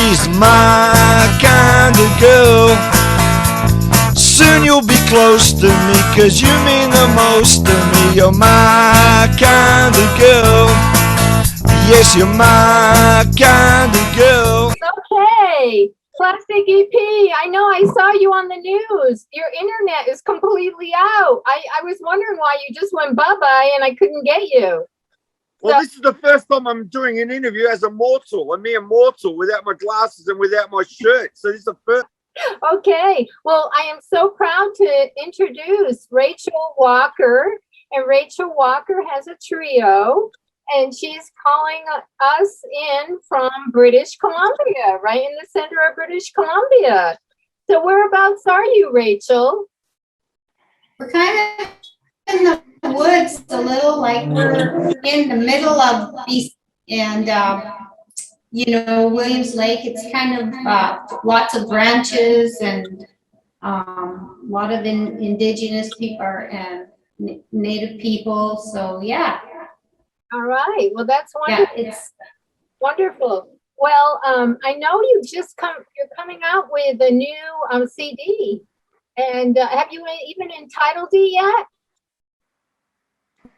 She's my kind of girl. Soon you'll be close to me, 'cause you mean the most to me. You're my kind of girl. Yes, you're my kind of girl. Okay, Classic EP. I know I saw you on the news. Your internet is completely out. I was wondering why you just went bye-bye and I couldn't get you. Well, this is the first time I'm doing an interview as a mortal, a mere mortal, without my glasses and without my shirt. So this is the first. Okay, well, I am so proud to introduce Rachel Walker. And Rachel Walker has a trio, and she's calling us in from British Columbia, right in the center of British Columbia. So whereabouts are you, Rachel? We're kind of in the woods a little, like we're in the middle of these, and you know, Williams Lake, it's kind of lots of branches and a lot of indigenous people and native people. So yeah. All right. Well, that's wonderful. Yeah, it's wonderful. Well, I know you're coming out with a new CD, and have you even entitled it yet?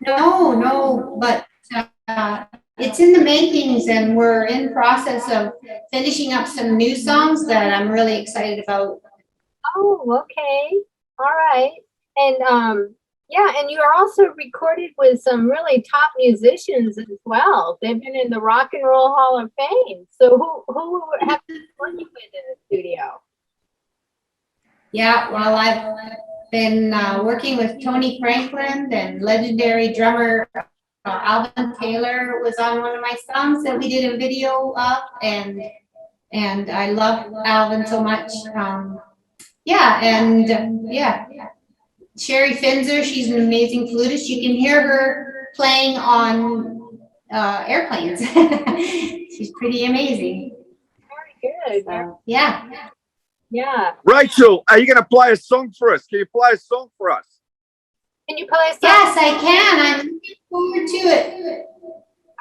No, but it's in the makings, and we're in process of finishing up some new songs that I'm really excited about. Oh, okay. All right. And yeah, and you are also recorded with some really top musicians as well. They've been in the Rock and Roll Hall of Fame. So who have you worked with in the studio? Yeah, well, I've been working with Tony Franklin, and legendary drummer Alvin Taylor was on one of my songs that we did a video of, and I love Alvin so much. Yeah, and yeah, Sherry Finzer, she's an amazing flutist. You can hear her playing on airplanes. She's pretty amazing. Very good. So, yeah. Yeah. Rachel, are you going to play a song for us? Can you play a song for us? Can you play a song? Yes, I can. I'm looking forward to it.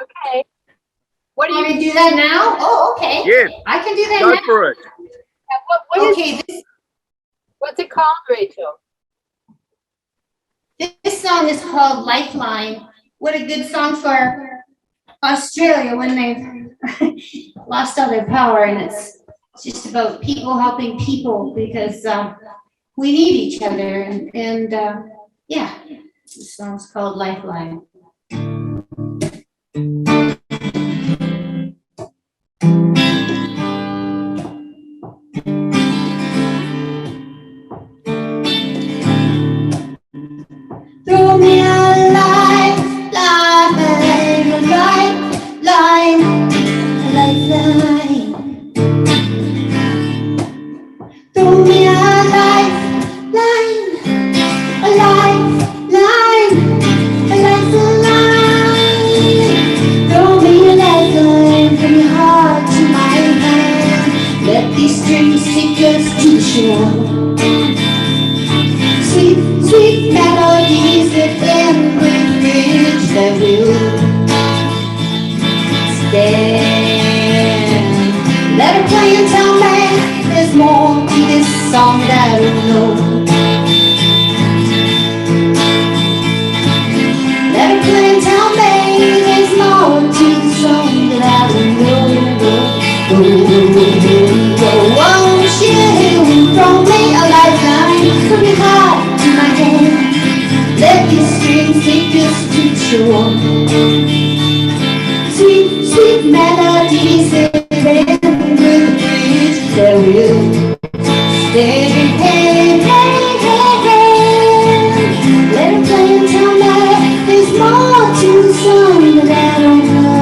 Okay. What do You you want me to do that now? Oh, okay. Yeah. I can do that Go now. for it. what Okay, what's it called, Rachel? this song is called Lifeline. What a good song for Australia when they've lost all their power, and it's just about people helping people, because we need each other, and yeah, this song's called Lifeline. Throw me a lifeline, a lifeline, a lifeline. Throw me a lifeline, a lifeline, a lifeline. Throw me a lifeline from your heart to my hand. Let these strings take us to the shore. Sweet, sweet melodies that end with bridge that will stand. Let her play and tell me there's more to this song that I don't know. Let her play and tell me there's more to the song that I don't know. Won't you throw me a lifeline from your heart to my hand? Let these strings take us to the shore. Sweet, sweet melodies that end with a bridge that will stand. Hey, hey, hey, hey. Let her play and tell me there's more to the song that I don't know.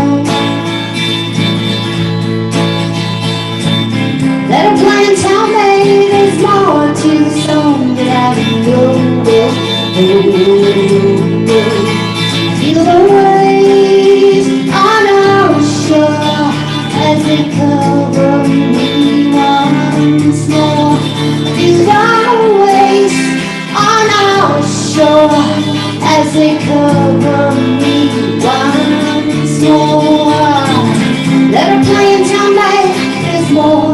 Let her play and tell me there's more to the song that I don't know. Feel the waves on our shore as they cover me once more. Feel the waves on our shore as they cover me once more. Let her play and tell me there's more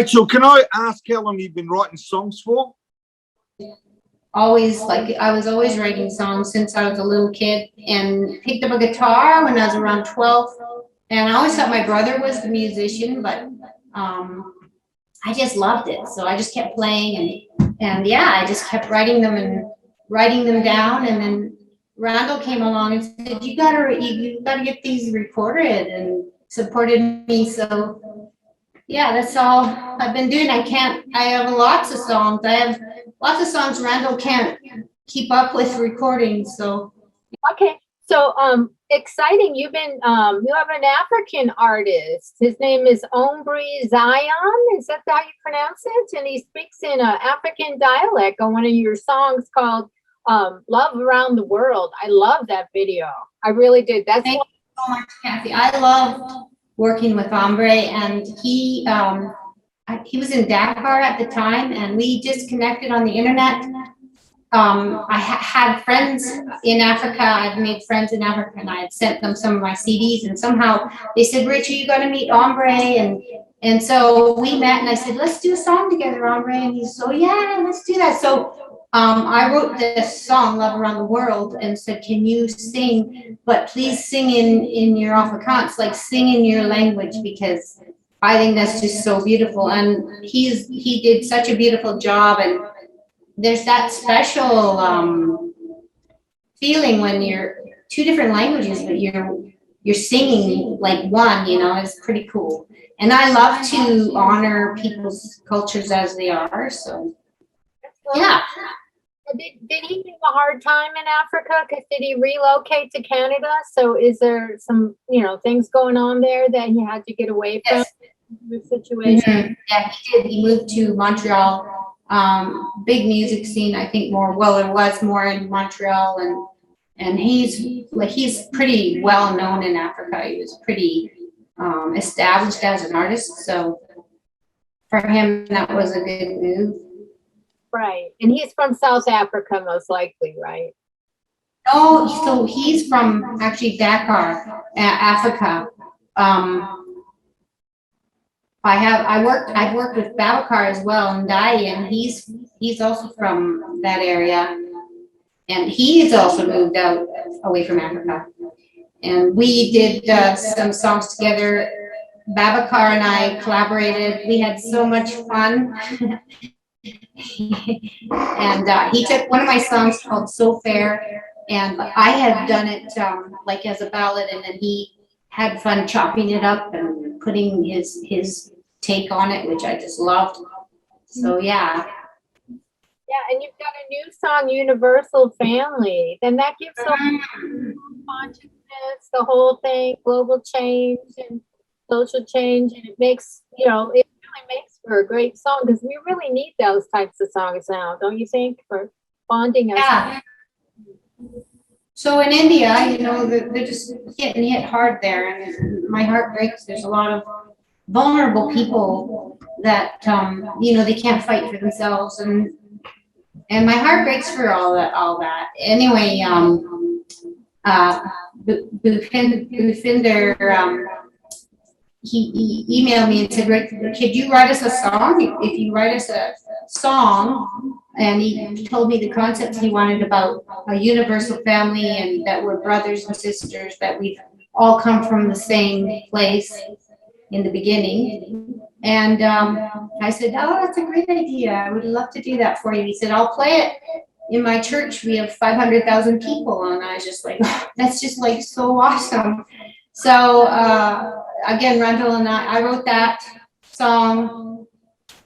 Rachel, can I ask how long you've been writing songs for? Always, like, I was always writing songs since I was a little kid, and picked up a guitar when I was around 12. And I always thought my brother was the musician, but I just loved it. So I just kept playing, and yeah, I just kept writing them and writing them down. And then Randall came along and said, you gotta get these recorded, and supported me. So yeah, that's all I've been doing. I have lots of songs. I have lots of songs Randall can't keep up with recording. So Okay, so exciting. You have an African artist. His name is Ombre Zion. Is that how you pronounce it? And he speaks in an African dialect on one of your songs called Love Around the World. I love that video. I really did. That's thank you so much, Cathy. I love working with Ombre, and he was in Dakar at the time, and we just connected on the internet. I had friends in Africa. I've made friends in Africa, and I had sent them some of my CDs, and somehow they said, Richard, you got to meet Ombre. And so we met, and I said, let's do a song together, Ombre. And he's so, yeah, let's do that. So I wrote this song, Love Around the World, and said, can you sing, but please sing in your Afrikaans, like sing in your language, because I think that's just so beautiful. And he did such a beautiful job. And there's that special feeling when you're two different languages, but you're singing like one, it's pretty cool. And I love to honor people's cultures as they are. So yeah. Did he have a hard time in Africa? Because did he relocate to Canada? So is there some, things going on there that he had to get away from? Yes. The situation? Mm-hmm. Yeah, he did. He moved to Montreal. Big music scene, I think there was more in Montreal, and he's pretty well known in Africa. He was pretty established as an artist. So for him, that was a good move. Right. And he's from South Africa, most likely, right? No, so he's from actually Dakar, Africa. I've worked with Babacar as well, and Dai, and he's also from that area, and he's also moved out away from Africa. And we did some songs together. Babacar and I collaborated. We had so much fun. And he took one of my songs called So Fair, and I had done it like as a ballad, and then he had fun chopping it up and putting his take on it, which I just loved. So yeah. Yeah, and you've got a new song, Universal Family. Then that gives so much consciousness, the whole thing, global change and social change, and it makes, it really makes for a great song, because we really need those types of songs now, don't you think, for bonding us? Yeah. So in India, they're just getting hit hard there, and my heart breaks. There's a lot of vulnerable people that they can't fight for themselves, and my heart breaks for all that. Anyway, Bhupinder, he emailed me and said, could you write us a song? If you write us a song, and he told me the concepts he wanted about a universal family, and that we're brothers and sisters, that we've all come from the same place in the beginning. And I said, oh, that's a great idea. I would love to do that for you. He said, I'll play it in my church. We have 500,000 people. And I was just like, oh, that's just like so awesome. So again, Randall and I wrote that song,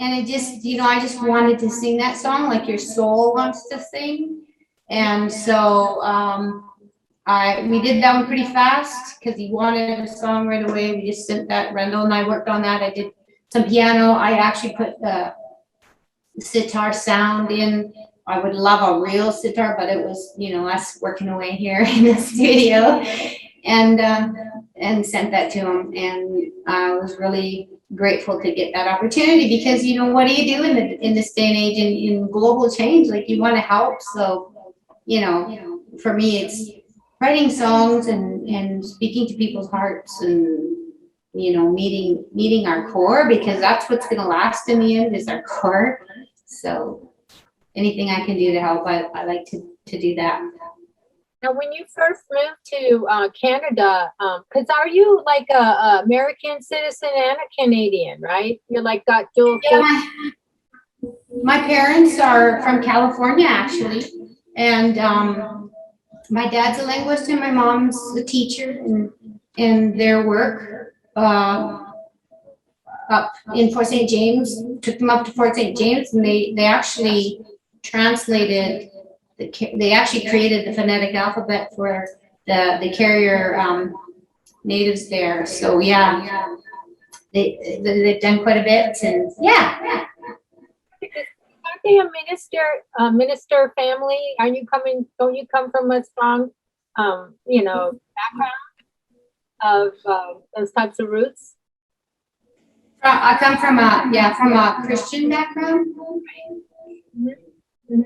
and it just, I just wanted to sing that song like your soul wants to sing. And so we did that one pretty fast because he wanted a song right away. We just sent that. Randall and I worked on that. I did some piano. I actually put the sitar sound in. I would love a real sitar, but it was, us working away here in the studio, and sent that to him. And I was really grateful to get that opportunity, because, what do you do in this day and age in global change? Like, you want to help. So, for me, it's writing songs and speaking to people's hearts and you know, meeting our core, because that's what's going to last in the end is our core. So anything I can do to help, I like to do that. Now, when you first moved to Canada, because are you like a American citizen and a Canadian, right? You're like got dual. Yeah, my parents are from California, actually, and my dad's a linguist and my mom's a teacher, and their work up in Fort St. James took them up to Fort St. James, and they actually translated. They actually created the phonetic alphabet for the carrier natives there. So yeah, they've done quite a bit, and yeah. Aren't they a minister family? Don't you come from a strong, you know, background of those types of roots? I come from a Christian background. Mm-hmm. Mm-hmm.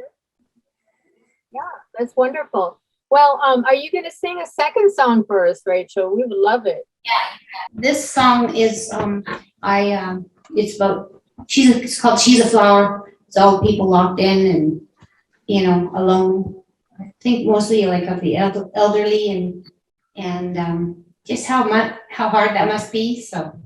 Yeah, that's wonderful. Well, are you going to sing a second song for us, Rachel? We would love it. Yeah, this song is it's about it's called She's a Flower. It's all people locked in and, you know, alone. I think mostly like of the elderly and just how hard that must be. So.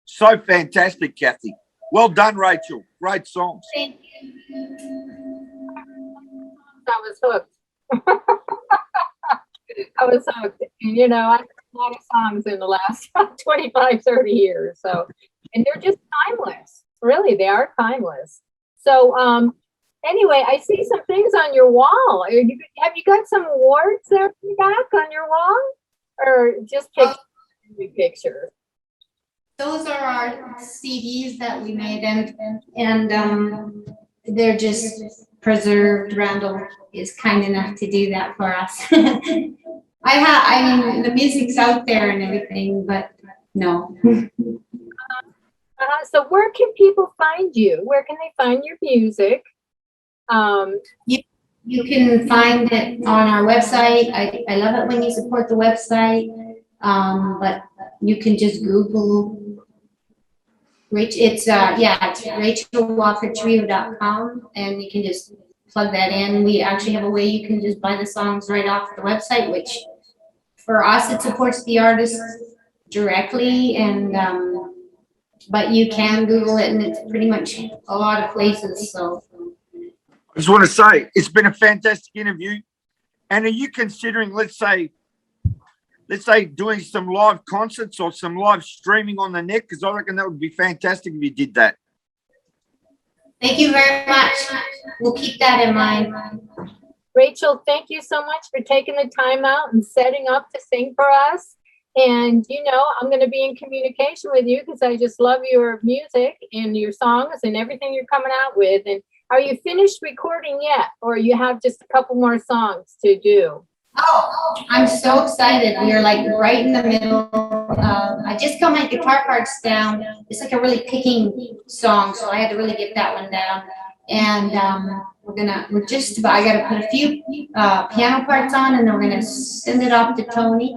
So fantastic, Cathy. Well done, Rachel. Great songs. Thank you. I was hooked. I was hooked. And, you know, I heard a lot of songs in the last 25, 30 years. So, and they're just timeless. Really, they are timeless. So, anyway, I see some things on your wall. Have you got some awards there back on your wall? Or just pictures? Those are our CDs that we made, and they're just preserved. Randall is kind enough to do that for us. I mean, the music's out there and everything, but no. So where can people find you? Where can they find your music? You can find it on our website. I love it when you support the website, but you can just Google. It's RachelWalkerTrio.com, and you can just plug that in. We actually have a way you can just buy the songs right off the website, which for us it supports the artist directly, and but you can Google it, and it's pretty much a lot of places. So I just want to say it's been a fantastic interview. And are you considering, let's say doing some live concerts or some live streaming on the net? Because I reckon that would be fantastic if you did that. Thank you very much. We'll keep that in mind. Rachel, thank you so much for taking the time out and setting up to sing for us. And, you know, I'm going to be in communication with you because I just love your music and your songs and everything you're coming out with. And are you finished recording yet? Or you have just a couple more songs to do? Oh, I'm so excited. We are like right in the middle. I just got my guitar parts down. It's like a really picking song, so I had to really get that one down. And I gotta put a few piano parts on, and then we're gonna send it off to Tony.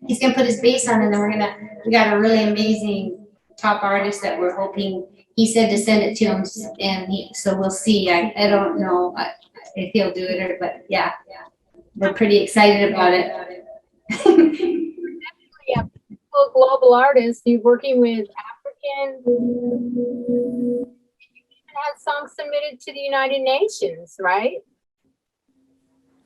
He's gonna put his bass on, and then we got a really amazing top artist that we're hoping. He said to send it to him, and so we'll see. I don't know if he'll do it, but yeah. We're pretty excited about it. Yeah, global artists. You're working with African. You even had songs submitted to the United Nations, right?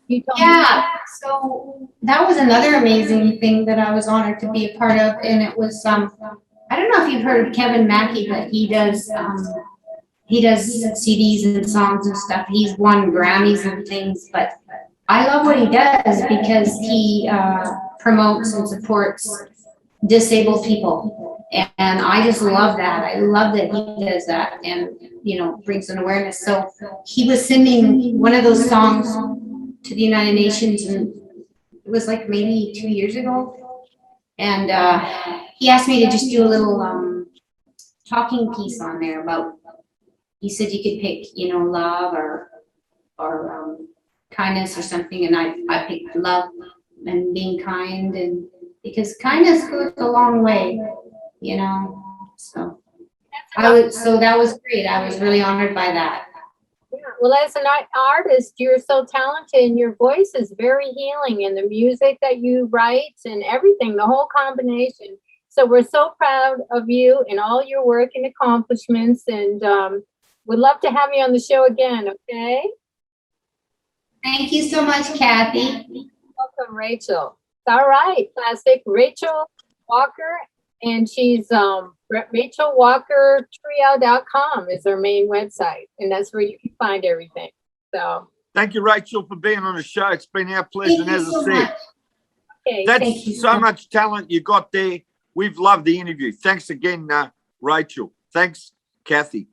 Yeah. So that was another amazing thing that I was honored to be a part of, and it was I don't know if you've heard of Kevin Mackey, but he does CDs and songs and stuff. He's won Grammys and things, but I love what he does because he promotes and supports disabled people. And I just love that. I love that he does that and, you know, brings an awareness. So he was sending one of those songs to the United Nations, and it was like maybe 2 years ago. And he asked me to just do a little talking piece on there about, he said you could pick, you know, love or kindness or something, and I picked love and being kind, and because kindness goes a long way, you know. So that was great. I was really honored by that. Yeah, well, as an artist, you're so talented, and your voice is very healing, and the music that you write and everything, the whole combination. So we're so proud of you and all your work and accomplishments, and we'd love to have you on the show again. Okay. Thank you so much, Cathy. Welcome, Rachel. All right, classic. Rachel Walker, and she's RachelWalkerTrio.com is her main website, and that's where you can find everything. So thank you, Rachel, for being on the show. It's been our pleasure. And as I said, okay, that's so much talent you got there. We've loved the interview. Thanks again, Rachel. Thanks, Cathy.